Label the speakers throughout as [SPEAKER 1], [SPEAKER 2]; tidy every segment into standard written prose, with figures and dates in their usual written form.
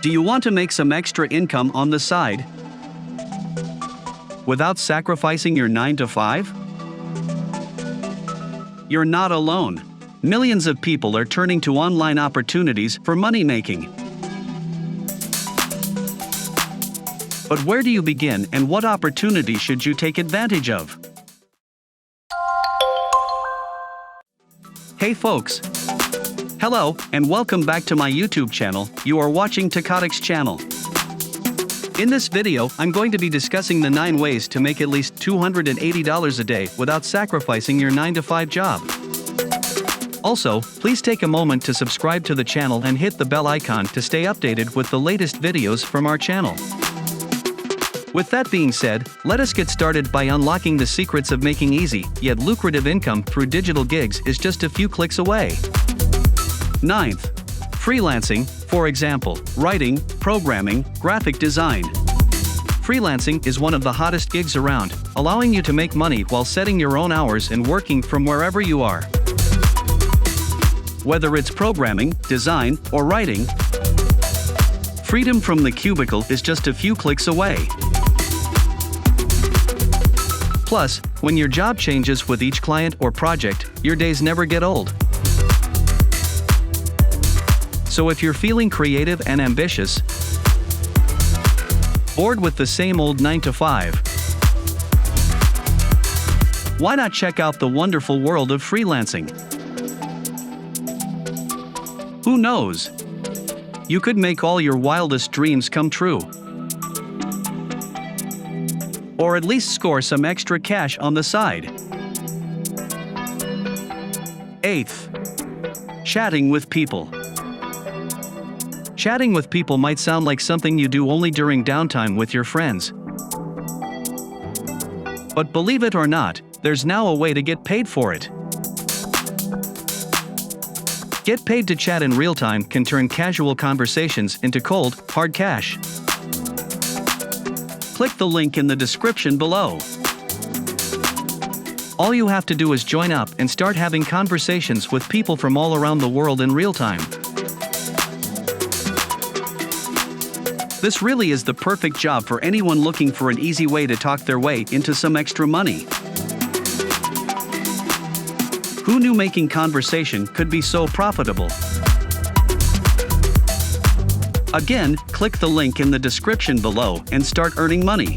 [SPEAKER 1] Do you want to make some extra income on the side without sacrificing your 9 to 5? You're not alone. Millions of people are turning to online opportunities for money making. But where do you begin, and what opportunity should you take advantage of? Hey folks! Hello, and welcome back to my YouTube channel. You are watching Techotics channel. In this video, I'm going to be discussing the 9 ways to make at least $280 a day without sacrificing your 9 to 5 job. Also, please take a moment to subscribe to the channel and hit the bell icon to stay updated with the latest videos from our channel. With that being said, let us get started by unlocking the secrets of making easy, yet lucrative income through digital gigs is just a few clicks away. 9th. Freelancing, for example, writing, programming, graphic design. Freelancing is one of the hottest gigs around, allowing you to make money while setting your own hours and working from wherever you are. Whether it's programming, design, or writing, freedom from the cubicle is just a few clicks away. Plus, when your job changes with each client or project, your days never get old. So if you're feeling creative and ambitious, bored with the same old 9 to 5, why not check out the wonderful world of freelancing? Who knows? You could make all your wildest dreams come true. Or at least score some extra cash on the side. 8th. Chatting with people. Chatting with people might sound like something you do only during downtime with your friends. But believe it or not, there's now a way to get paid for it. Get paid to chat in real time can turn casual conversations into cold, hard cash. Click the link in the description below. All you have to do is join up and start having conversations with people from all around the world in real time. This really is the perfect job for anyone looking for an easy way to talk their way into some extra money. Who knew making conversation could be so profitable? Again, click the link in the description below and start earning money.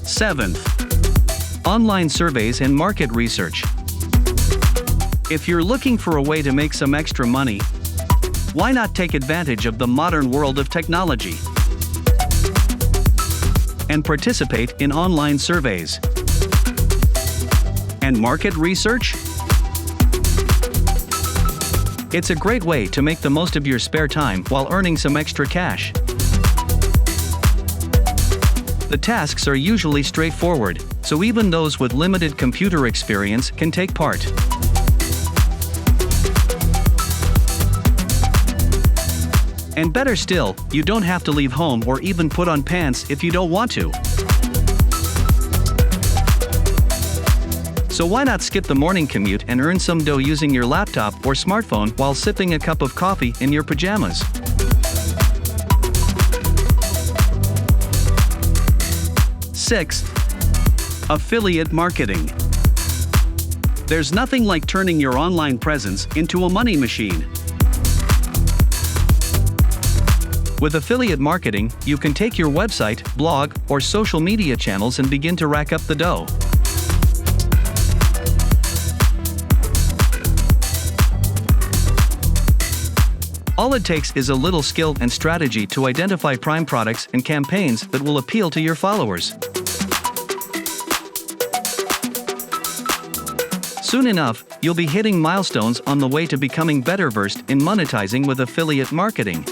[SPEAKER 1] 7th. Online surveys and market research. If you're looking for a way to make some extra money, why not take advantage of the modern world of technology and participate in online surveys and market research? It's a great way to make the most of your spare time while earning some extra cash. The tasks are usually straightforward, so even those with limited computer experience can take part. And better still, you don't have to leave home or even put on pants if you don't want to. So why not skip the morning commute and earn some dough using your laptop or smartphone while sipping a cup of coffee in your pajamas? 6th. Affiliate marketing. There's nothing like turning your online presence into a money machine. With affiliate marketing, you can take your website, blog, or social media channels and begin to rack up the dough. All it takes is a little skill and strategy to identify prime products and campaigns that will appeal to your followers. Soon enough, you'll be hitting milestones on the way to becoming better versed in monetizing with affiliate marketing.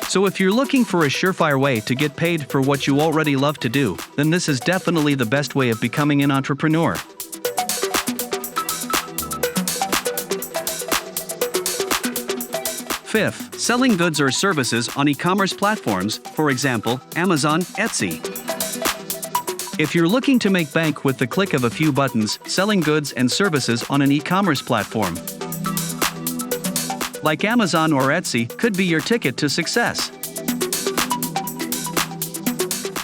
[SPEAKER 1] So if you're looking for a surefire way to get paid for what you already love to do, then this is definitely the best way of becoming an entrepreneur. 5th, selling goods or services on e-commerce platforms, for example, Amazon, Etsy. If you're looking to make bank with the click of a few buttons, selling goods and services on an e-commerce platform, like Amazon or Etsy, could be your ticket to success.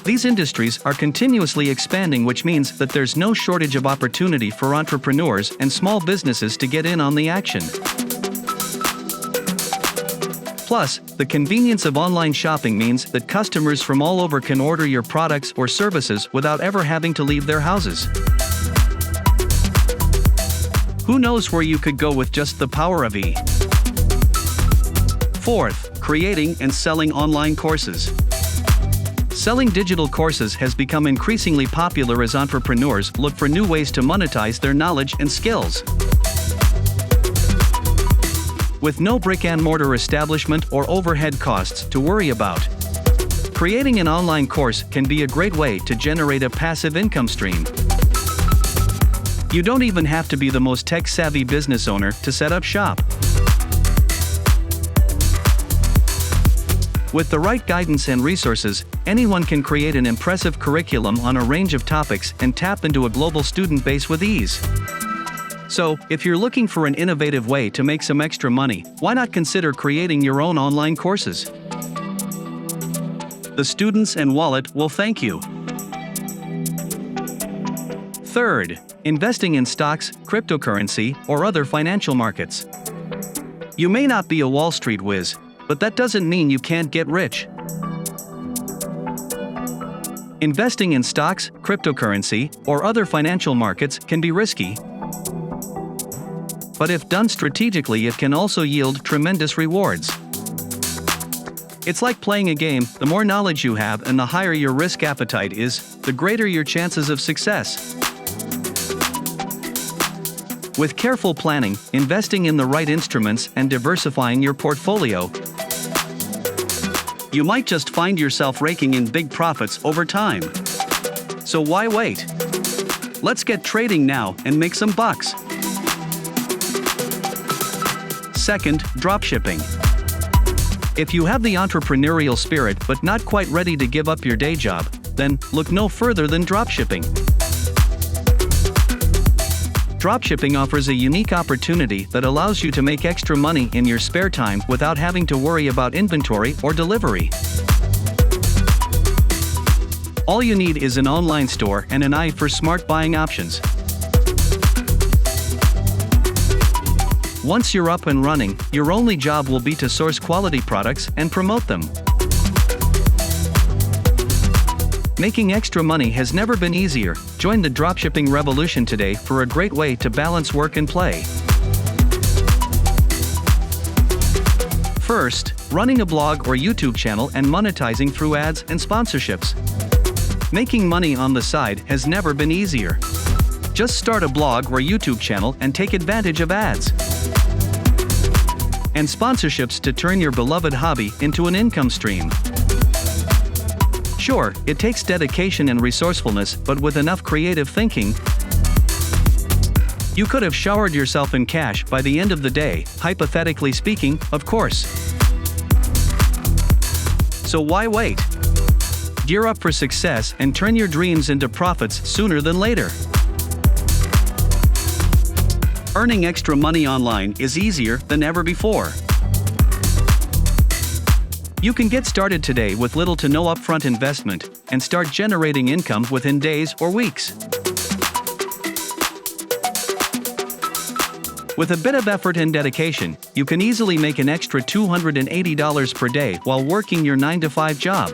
[SPEAKER 1] These industries are continuously expanding, which means that there's no shortage of opportunity for entrepreneurs and small businesses to get in on the action. Plus, the convenience of online shopping means that customers from all over can order your products or services without ever having to leave their houses. Who knows where you could go with just the power of E? Fourth, creating and selling online courses. Selling digital courses has become increasingly popular as entrepreneurs look for new ways to monetize their knowledge and skills. With no brick-and-mortar establishment or overhead costs to worry about, creating an online course can be a great way to generate a passive income stream. You don't even have to be the most tech-savvy business owner to set up shop. With the right guidance and resources, anyone can create an impressive curriculum on a range of topics and tap into a global student base with ease. So, if you're looking for an innovative way to make some extra money, why not consider creating your own online courses? The students and wallet will thank you. Third, investing in stocks, cryptocurrency, or other financial markets. You may not be a Wall Street whiz, but that doesn't mean you can't get rich. Investing in stocks, cryptocurrency, or other financial markets can be risky, but if done strategically, it can also yield tremendous rewards. It's like playing a game. The more knowledge you have and the higher your risk appetite is, the greater your chances of success. With careful planning, investing in the right instruments, and diversifying your portfolio, you might just find yourself raking in big profits over time. So why wait? Let's get trading now and make some bucks. Second, dropshipping. If you have the entrepreneurial spirit but not quite ready to give up your day job, then look no further than dropshipping. Dropshipping offers a unique opportunity that allows you to make extra money in your spare time without having to worry about inventory or delivery. All you need is an online store and an eye for smart buying options. Once you're up and running, your only job will be to source quality products and promote them. Making extra money has never been easier. Join the dropshipping revolution today for a great way to balance work and play. First, running a blog or YouTube channel and monetizing through ads and sponsorships. Making money on the side has never been easier. Just start a blog or YouTube channel and take advantage of ads and sponsorships to turn your beloved hobby into an income stream. Sure, it takes dedication and resourcefulness, but with enough creative thinking, you could have showered yourself in cash by the end of the day, hypothetically speaking, of course. So why wait? Gear up for success and turn your dreams into profits sooner than later. Earning extra money online is easier than ever before. You can get started today with little to no upfront investment and start generating income within days or weeks. With a bit of effort and dedication, you can easily make an extra $280 per day while working your 9-to-5 job.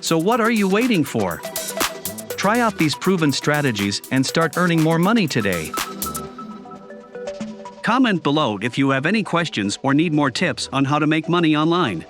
[SPEAKER 1] So what are you waiting for? Try out these proven strategies and start earning more money today. Comment below if you have any questions or need more tips on how to make money online.